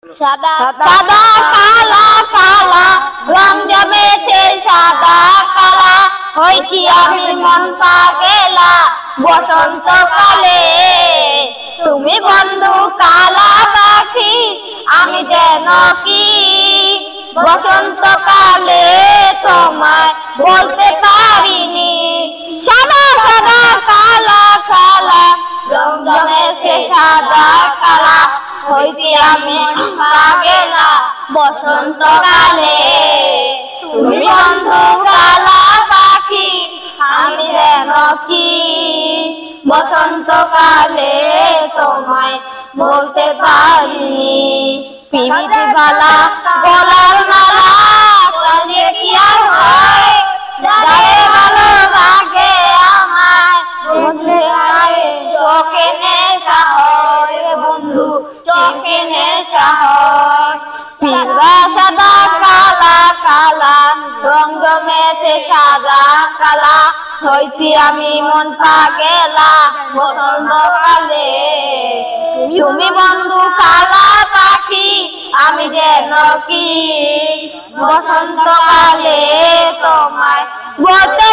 সাদা সাদা কালা কালা রং জমেছে সাদা কালা হইছি আমি মন পাগেলা বসন্ত কালে তুমি বন্ধু কালা পাখি আমি যেন কি বসন্ত কালে তোমায় বলতে পারিনি সাদা সাদা কালা কালা রং জমেছে সাদা কালা হইছি আমি পাগেলা বসন্ত কালে তুমি বন্ধু কালা পাখি আমি যেন কি বসন্ত কালে তোমায় বলতে পারিনি পিরিতি বালা গলার মালা কালিয়ে কি আর হয় যারে ভালো লাগে আমায় বুঝলে আয় চোখে নেশা হয় বন্ধু চোখে নেশা হয় পিরা সাদা কালা কালা রং জমেছে সাদা কালা হইছি আমি মন পাগেলা বসন্ত কালে তুমি বন্ধু কালা পাখি আমি যেন কি বসন্ত কালে তোমায় বলতে